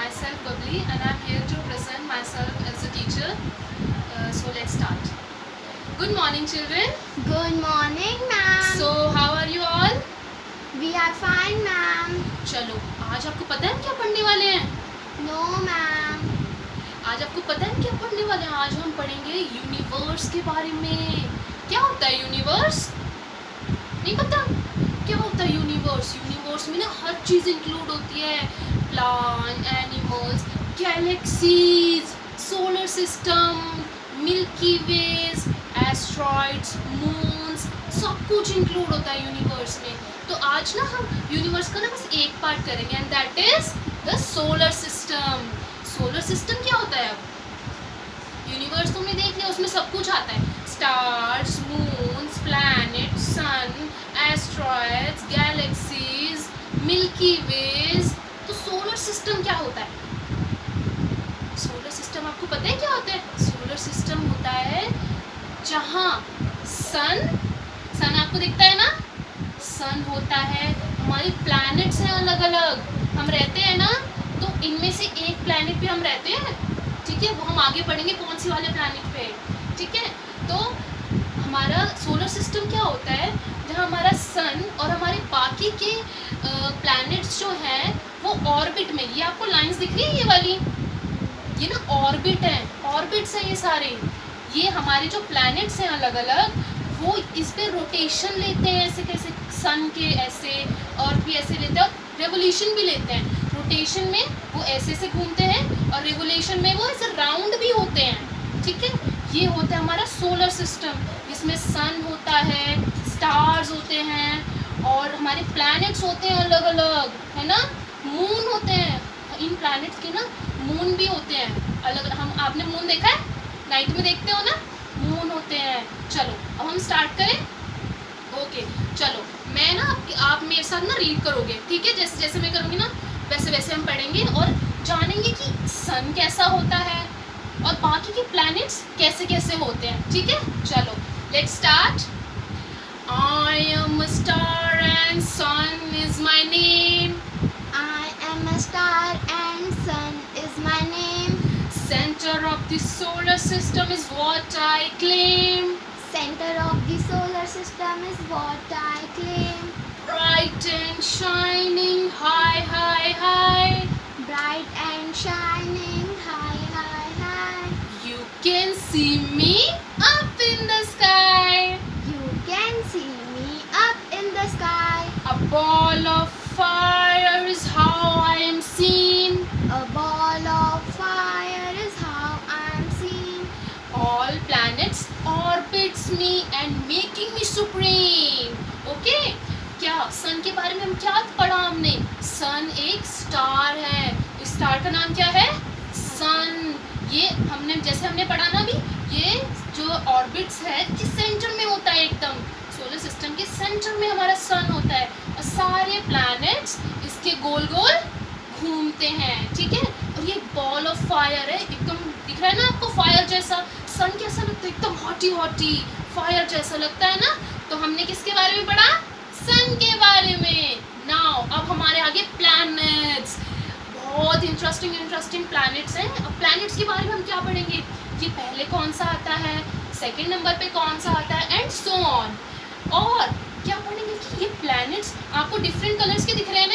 myself Babli and I'm here to present myself as a teacher. So let's start. Good morning children. Good morning, ma'am. So how are you all? We are fine, ma'am. चलो आज आपको पता है हम क्या पढ़ने वाले हैं? No, ma'am. आज आपको पता है हम क्या पढ़ने वाले हैं? आज हम पढ़ेंगे यूनिवर्स के बारे में. क्या होता है यूनिवर्स? नहीं पता? क्या होता है यूनिवर्स? यूनिवर्स में ना हर चीज़ इंक्लूड होती है. Plant, animals, galaxies, solar system, Milky Way, asteroids, moons, सब कुछ इंक्लूड होता है यूनिवर्स में. तो आज ना हम यूनिवर्स का ना बस एक पार्ट करेंगे and that is the solar system. Solar system क्या होता है? अब यूनिवर्स तुमने देख लिया, उसमें सब कुछ आता है. स्टार्स, मून्स, प्लैनेट, सन, एस्ट्रॉइड्स, गैलेक्सीज, मिल्की वेज. तो सोलर सिस्टम क्या होता है? सोलर सिस्टम आपको पता है क्या होता है? सोलर सिस्टम होता है जहाँ सन आपको दिखता है ना, सन होता है, हमारी प्लैनेट्स हैं अलग अलग, हम रहते हैं ना, तो इनमें से एक प्लैनेट पे हम रहते हैं. ठीक है, वो हम आगे पढ़ेंगे कौन सी वाले प्लैनेट पे. ठीक है, तो हमारा सोलर सिस्टम क्या होता है जहाँ हमारा सन और हमारे बाकी के प्लैनेट्स जो हैं वो ऑर्बिट में. ये आपको लाइंस दिख रही है ये वाली, ये ना ऑर्बिट है, ऑर्बिट्स हैं ये सारे. ये हमारे जो प्लैनेट्स हैं अलग अलग, वो इस पे रोटेशन लेते हैं ऐसे कैसे, सन के ऐसे, अर्थ भी ऐसे लेते हैं और रेवोल्यूशन भी लेते हैं. रोटेशन में वो ऐसे से घूमते हैं और रेवोल्यूशन में वो ऐसे राउंड भी होते हैं. ठीक है, ये होता है हमारा सोलर सिस्टम. इसमें सन होता है, स्टार्स होते हैं और हमारे प्लैनेट्स होते हैं अलग अलग, है ना. मून होते हैं, इन प्लैनेट्स के ना मून भी होते हैं अलग. हम आपने मून देखा है? नाइट में देखते हो ना, मून होते हैं. चलो अब हम स्टार्ट करें. ओके चलो, मैं ना आप मेरे साथ ना रीड करोगे. ठीक है, जैसे जैसे मैं करूँगी ना वैसे वैसे हम पढ़ेंगे और जानेंगे कि सन कैसा होता है और बाकी के प्लैनेट्स कैसे कैसे होते हैं. ठीक है, चलो let's start. I am a star and sun is my name. I am a star and sun is my name. Center of the solar system is what I claim. Center of the solar system is what I claim. Bright and shining high, high, high. Bright and shining high, high, high. You can see me up in the sky. You can see me up in the sky. A ball of fire is how I am seen. A ball of fire is how I am seen. All planets orbits me and making me supreme. Okay? क्या सन के बारे में हम क्या पढ़ा हमने? सन एक star है. इस स्टार का नाम क्या है? सन. ये हमने पढ़ा ना अभी, ये जो ऑर्बिट्स है कि सेंटर में होता है, एकदम सोलर सिस्टम के सेंटर में हमारा सन होता है और सारे प्लैनेट्स इसके गोल गोल घूमते हैं. ठीक है, और ये बॉल ऑफ फायर है, एकदम दिख रहा है ना आपको फायर जैसा. सन कैसा लगता है? एकदम हॉटी हॉटी फायर जैसा लगता है ना. तो हमने किसके बारे में पढ़ा? सन के बारे में. नाउ अब हमारे आगे प्लैनेट्स. बहुत इंटरेस्टिंग प्लैनेट्स हैं. अब प्लैनेट्स के बारे में हम क्या पढ़ेंगे, ये पहले कौन सा आता है, सेकंड नंबर पे कौन सा आता है एंड सो ऑन. और क्या पढ़ेंगे कि ये प्लैनेट्स आपको डिफरेंट कलर्स के दिख रहे हैं ना.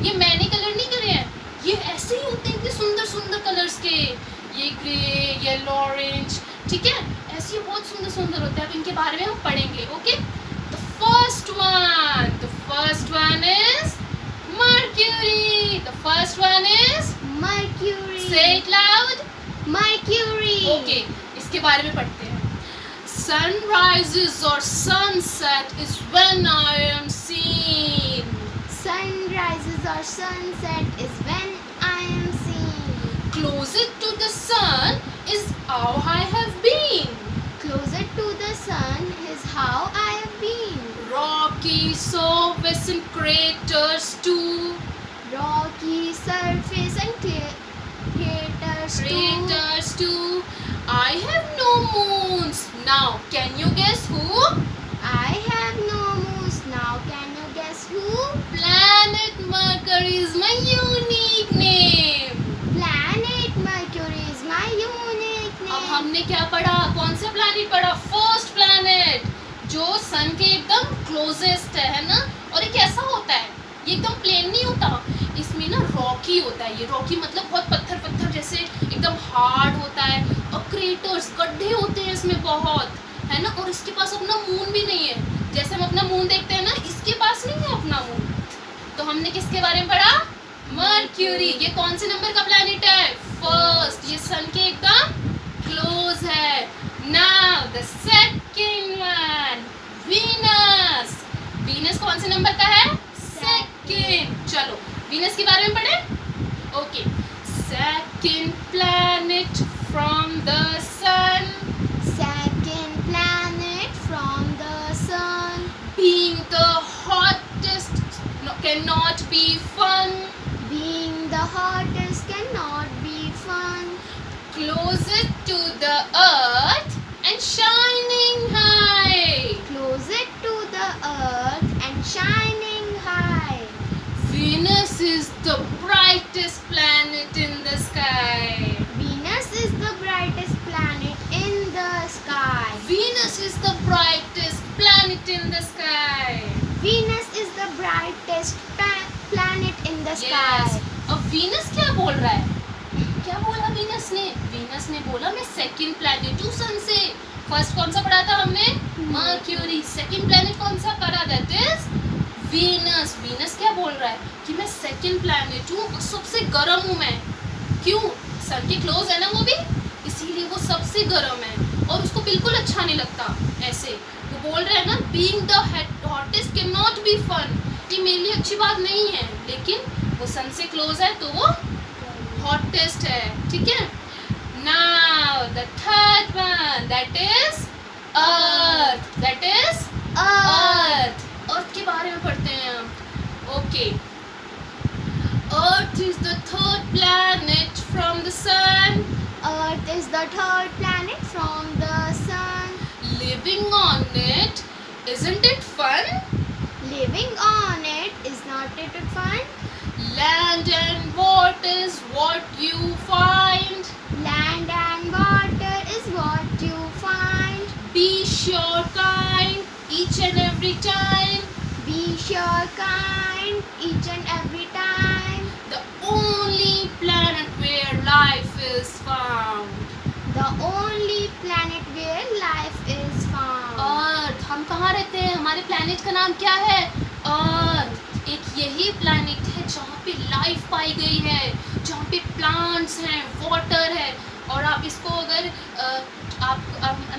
ये मैंने कलर नहीं करे हैं, ये ऐसे ही होते हैं कि सुंदर सुंदर कलर्स के. ये ग्रे, येलो, ऑरेंज. ठीक है, ऐसे ही बहुत सुंदर सुंदर होते हैं. अब इनके बारे में हम पढ़ेंगे. Okay, the first one is Mercury. The first one is Mercury. say it loud. Mercury. Okay, इसके बारे में पढ़ते हैं. Sunrises or sunset is when I am seen. Sunrises or sunset is when I am seen. Closer to the sun is how I have been. Closer to the sun is how I have been. Rocky surface and craters too. Rocky surface and craters too. I have no moons. Now, can you guess who? I have no moons. Now can you guess who? Planet Mercury is my unique name. First planet जो सन के एकदम closest है ना। और ये कैसा होता है, ये एकदम प्लेन नहीं होता, इसमें ना रॉकी होता है। ये रॉकी मतलब बहुत पत्थर पत्थर जैसे एकदम हार्ड होता है, और क्रेटर्स गड्ढे होते हैं इसमें बहुत, है ना। और इसके पास अपना मून भी नहीं है, जैसे हम अपना मून देखते हैं ना, इसके पास नहीं है अपना मून। तो हमने किसके बारे में पढ़ा, मर्क्यूरी। ये कौन से नंबर का प्लैनेट है, फर्स्ट। ये सन के एकदम क्लोज है। Now the second one, Venus. Venus कौन से नंबर का है, सेकंड। चलो वीनस के बारे में पढ़े। Okay, second planet from the sun, Second planet from the sun, being the hottest, cannot be fun, being the hottest cannot be fun. closer to the earth and shining high. Closer to the earth and shining high. Venus is the brightest planet in the sky. Venus is the brightest planet in the sky. Venus is the brightest planet in the sky. Venus is the brightest planet in the sky. Yes. अब Venus क्या बोल रहा है, क्या बोला Venus ने, Venus ने बोला मैं सेकंड प्लैनेट हूँ सन से। फर्स्ट कौन सा पढ़ा था हमने, मर्क्यूरी। सेकंड प्लैनेट कौन सा पढ़ा, दैट इज Venus। Venus क्या बोल रहा है कि मैं सेकंड प्लैनेट हूँ और सबसे गर्म हूँ मैं। क्यों, सन के क्लोज है ना वो भी, इसीलिए वो सबसे गर्म है और उसको बिल्कुल अच्छा नहीं लगता ऐसे। वो बोल रहे हैं ना, being the hottest can not be fun, ये मेरे लिए अच्छी बात नहीं है, लेकिन वो सन से क्लोज है तो वो हॉटेस्ट है, ठीक है। Now the third one, that is Earth. That is Earth. Earth के बारे में पढ़ते हैं हम। Okay, Earth is the third planet from the sun, Earth is the third planet from the sun. living on it, isn't it fun? Living on it is not it fun? Land and water is what you find, Land and water is what you find. be sure kind each and every time, Be sure kind each and every time. the only planet where life is found. The only planet where life is found. अर्थ, हम कहाँ रहते हैं, हमारे planet का नाम क्या है, अर्थ। एक यही प्लैनेट है जहाँ पे लाइफ पाई गई है, जहाँ पे प्लांट्स हैं, वाटर है। और आप इसको अगर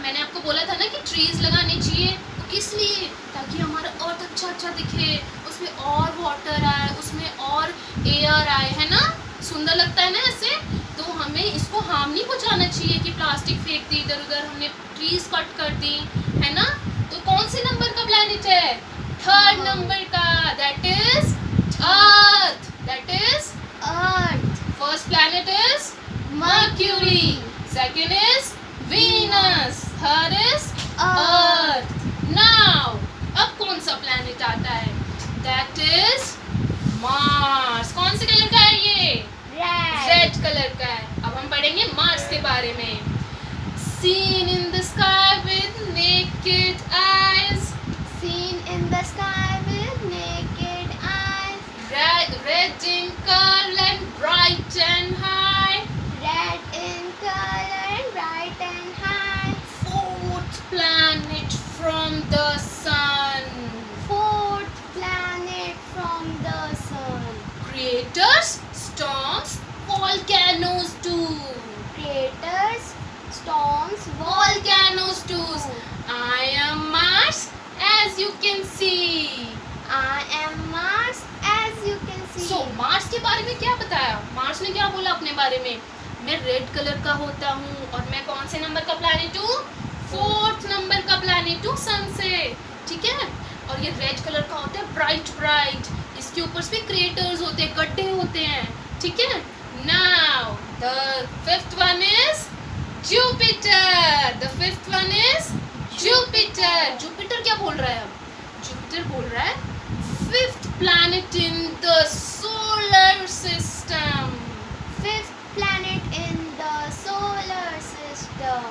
मैंने आपको बोला था ना कि ट्रीज लगाने चाहिए, तो किस लिए, ताकि हमारा अर्थ अच्छा अच्छा दिखे, उसमें और वाटर आए, उसमें और एयर आए, है ना, सुंदर लगता है ना ऐसे। तो हमें इसको हार्म नहीं पहुंचाना चाहिए कि प्लास्टिक फेंक दी इधर उधर, हमने ट्रीज कट कर दी, है ना। तो कौन से नंबर का प्लैनेट है, थर्ड नंबर का, that is Earth. That is Earth. First planet is mercury, second is Venus, third is earth. Now अब कौन सा प्लैनेट आता है, दैट इज मार्स। कौन से कलर का है ये, Red. रेड कलर का है। अब हम पढ़ेंगे मार्स के बारे में। Seen in the sky with naked eyes, Seen in the sky with naked eyes. red in color and bright and high. Red in color and bright and high. Fourth planet from the sun. Fourth planet from the sun. Craters, storms, volcanoes too. Craters, storms, Volcanoes too. I am Mars, as you can see. I am Mars, as you can see. So Mars के बारे में क्या बताया, Mars ने क्या बोला अपने बारे में, मैं रेड कलर का होता हूँ और मैं कौन से नंबर का प्लैनेट हूँ, फोर्थ नंबर का प्लैनेट हूँ सन से, ठीक है। और ये रेड कलर का होता है ब्राइट ब्राइट, इसके ऊपर भी क्रेटर्स होते हैं, गड्ढे होते हैं, ठीक है। Now the fifth one is Jupiter. The fifth one is Jupiter. Jupiter क्या बोल रहा है अब, जुपिटर बोल रहा है fifth planet in the solar system. Fifth planet in the solar system.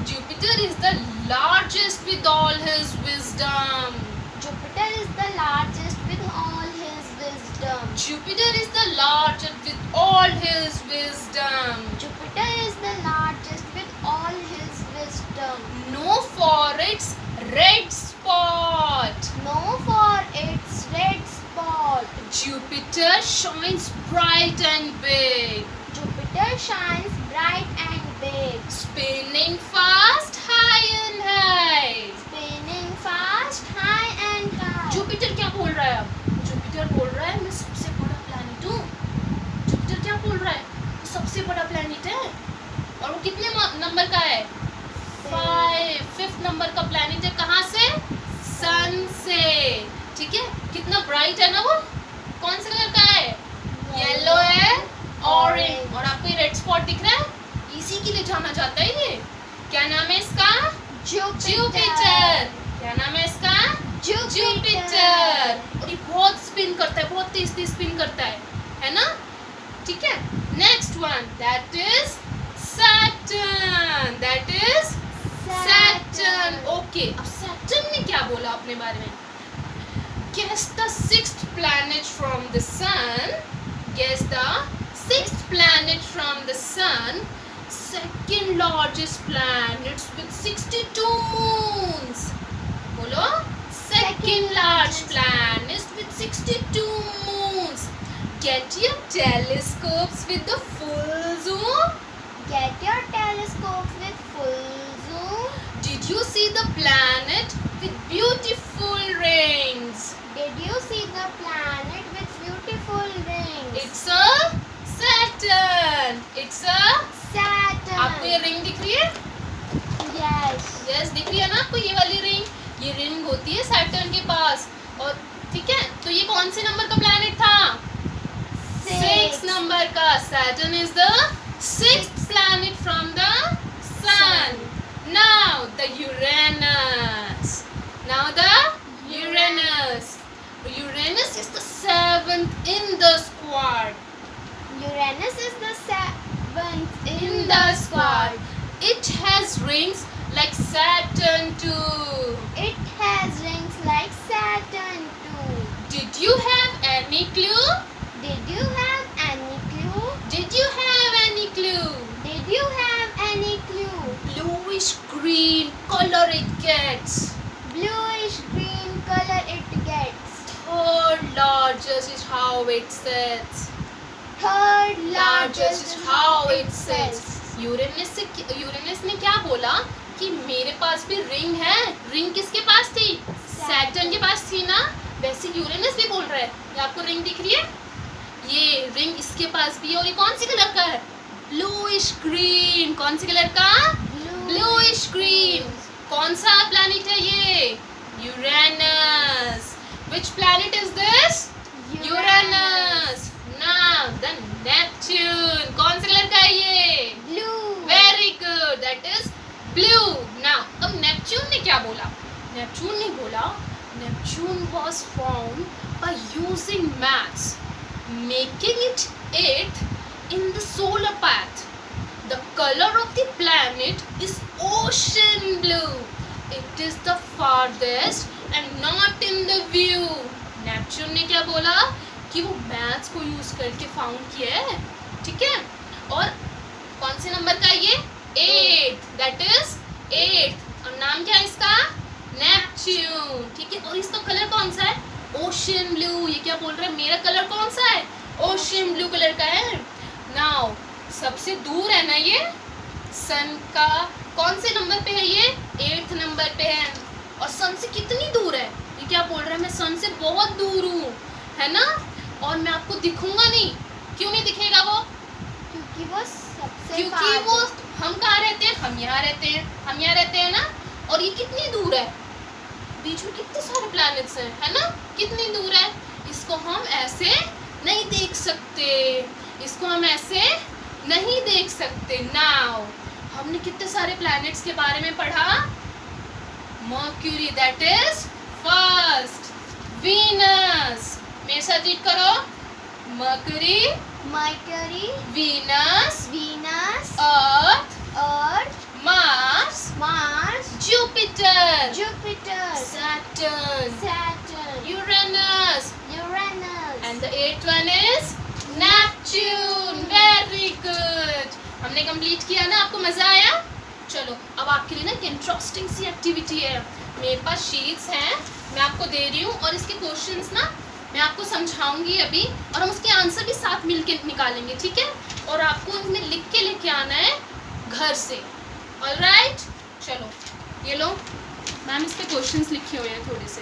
Jupiter is the largest with all his wisdom. Jupiter is the largest with all his wisdom. Jupiter is the largest with all his wisdom. Jupiter is the largest with all his wisdom. Know for its red spot. Know for its red spot. Jupiter shines bright and big. Jupiter shines bright and big. Spinning fast high and high. Spinning fast high and high. Jupiter क्या बोल रहा है अब? Jupiter बोल रहा है मैं सबसे बड़ा प्लैनेट हूँ. जुपिटर क्या बोल रहा है? वो सबसे बड़ा प्लैनेट है. और वो कितने नंबर का है? 5th नंबर का प्लैनेट है. कहाँ से? सन से. ठीक है. कितना ब्राइट है ना वो. कौन से कलर का है? येलो है, ऑरेंज. और आपको ये रेड स्पॉट दिख रहा है? इसी के लिए जाना जाता है ये. क्या नाम है इसका? जुपिटर. क्या नाम है इसका? जुपिटर. और ये बहुत स्पिन करता है, बहुत तेज तेज स्पिन करता है ना. ठीक है. Next one that is Saturn. That is Saturn. Okay. अब सैटर्न ने क्या बोला अपने बारे में? Guess the 6th planet from the sun. Guess the 6th planet from the sun. Second largest planets with 62 moons. बोलो. Second large planets with 62 moons. Get your telescopes with the full zoom. Get your telescopes with full zoom. Did you see the planet with beautiful rings? Did you see the planet with beautiful rings? It's a Saturn. It's a Saturn. आपको ये ring दिख रही है? Yes. Yes दिख रही है ना आपको ये वाली रिंग. ये रिंग होती है सैटर्न के पास. और ठीक है. तो ये कौन से नंबर का प्लैनेट था? 6 नंबर का. Saturn is the 6th planet from the sun. Now the Uranus. Now the Uranus. Uranus is the 7th in the squad. Uranus is the 7th In the squad. It has rings like Saturn too. It has rings like Saturn too. Did you have any clue? Did you have any clue? Did you have any clue? Did you have any clue? Bluish green color it gets. Bluish green color it gets. Third largest is how it sets. Third Largest is how it sets. sets. Uranus ने क्या बोला कि मेरे पास भी ring है. Ring किसके पास थी? Saturn के पास थी ना. वैसे यूरेनस भी बोल रहा है. ये आपको रिंग दिख रही है? ये रिंग इसके पास भी है. और ये कौन सी कलर का है? Bluish green. कौन सी कलर का? Bluish green. कौन सा प्लैनेट है ये? Uranus. Which planet is this? Uranus. Now the Neptune. कौन से कलर का है ये? Blue. Very good. That is blue. Now अब Neptune ने क्या बोला? Neptune ने बोला Neptune was found by using maths, making it 8th in the solar path. The color of the planet is ocean blue. It is the farthest and not in the view. Neptune ने क्या बोला कि वो maths को use करके found किया है. ठीक है. और कौन से नंबर का है ये? 8th. That is 8th. और नाम क्या है इसका? नेपच्यून. ठीक है. और इसका कलर कौन सा है? Ocean blue. ये क्या बोल रहा है? मेरा कलर कौन सा है? ओशियन ब्लू कलर का है. नाउ सबसे दूर है ना ये सन का. कौन से नंबर पे है ये? 8th नंबर पे है. और सन से कितनी दूर है? ये क्या बोल रहा है? मैं सन से बहुत दूर हूँ. है ना. और मैं आपको दिखूंगा नहीं. क्यों नहीं दिखेगा वो? क्योंकि वो सबसे क्योंकि वो हम कहाँ रहते हैं? हम यहाँ रहते हैं. हम यहाँ रहते हैं ना. और ये कितनी दूर है? बीच में कितने सारे प्लैनेट्स हैं. है ना. कितनी दूर है? इसको हम ऐसे नहीं देख सकते. इसको हम ऐसे नहीं देख सकते. नाउ हमने कितने सारे प्लैनेट्स के बारे में पढ़ा? Mercury. That is first. Venus. मेरे साथ रीड करो. Mercury, Mercury, Venus, Venus, earth, Earth, Mars, Mars, Jupiter. Jupiter, Saturn, Saturn, Uranus, Uranus, and the eighth one is Neptune. Very good. हमने कंप्लीट किया ना, आपको मजा आया? चलो अब आपके लिए ना एक इंटरेस्टिंग सी एक्टिविटी है। मेरे पास शीट्स हैं, मैं आपको दे रही हूँ और इसके क्वेश्चंस ना मैं आपको समझाऊंगी अभी, और हम उसके आंसर भी साथ मिलके निकालेंगे, ठीक है? और आपको इसमें लिख के लेके आना है घर से। ऑलराइट, चलो ये लो मैम, इस पे क्वेश्चंस लिखे हुए हैं थोड़े से,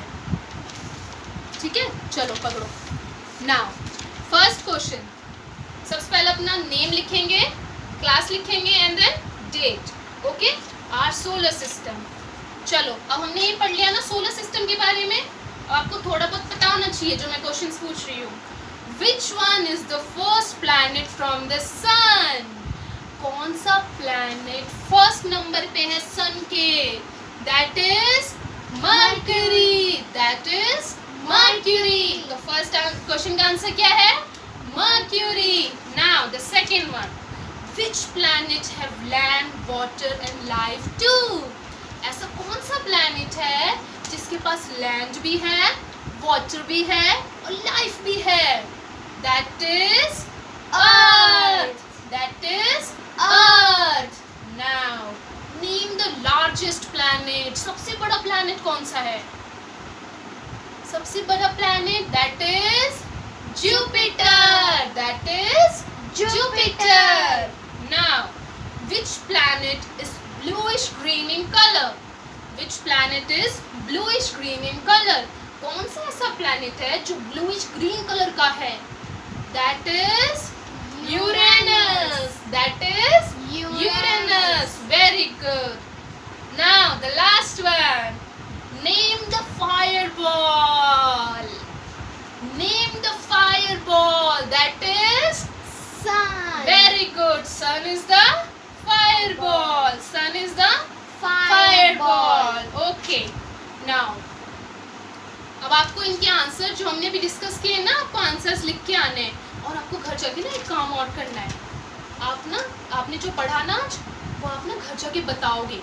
ठीक है? चलो पकड़ो। नाउ फर्स्ट क्वेश्चन, सबसे पहले अपना नेम लिखेंगे, क्लास लिखेंगे and then date. Okay, our solar system. चलो अब हमने ये पढ़ लिया ना सोलर सिस्टम के बारे में, आपको थोड़ा बहुत पता होना चाहिए जो मैं क्वेश्चंस पूछ रही हूँ। Which one is the first planet from the sun? कौन सा प्लैनेट फर्स्ट नंबर पे है सन के? That is Mercury, that is Mercury. तो फर्स्ट क्वेश्चन का आंसर क्या है? Mercury. Now the second one, which planet have land, water and life too? ऐसा कौन सा प्लैनेट है जिसके पास लैंड भी है, वाटर भी है और लाइफ भी है? That is Earth, that is earth. Now name the largest planet. सबसे बड़ा प्लैनेट कौन सा है? सबसे बड़ा planet that is Jupiter, that is Jupiter. Now which planet is bluish green in color? Which planet is bluish green in color? कौन सा ऐसा planet है जो bluish green color का है? That is Uranus, that is Uranus. Very good. Now the last one, name the fireball. Name the fireball. That is sun. very good. Sun is the fireball. Sun is the Fireball. fireball. Okay. Now अब आपको इनके answer जो हमने अभी discuss किए ना, आपको answers लिख के आने हैं और आपको घर जाके ना एक काम और करना है। आप ना, आपने जो पढ़ा ना आज, वो आप ना घर जाके बताओगे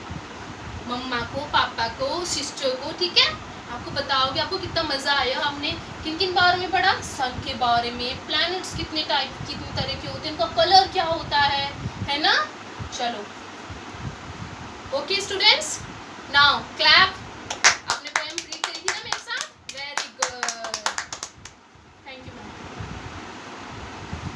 मम्मा को, पापा को, सिस्टर को, ठीक है? आपको बताओगे आपको कितना मज़ा आया। हमने किन किन बारे में पढ़ा? सन के बारे में, प्लैनेट्स कितने टाइप, कितने तरह के होते हैं, इनका कलर क्या होता है ना? चलो ओके स्टूडेंट्स, नाउ क्लैप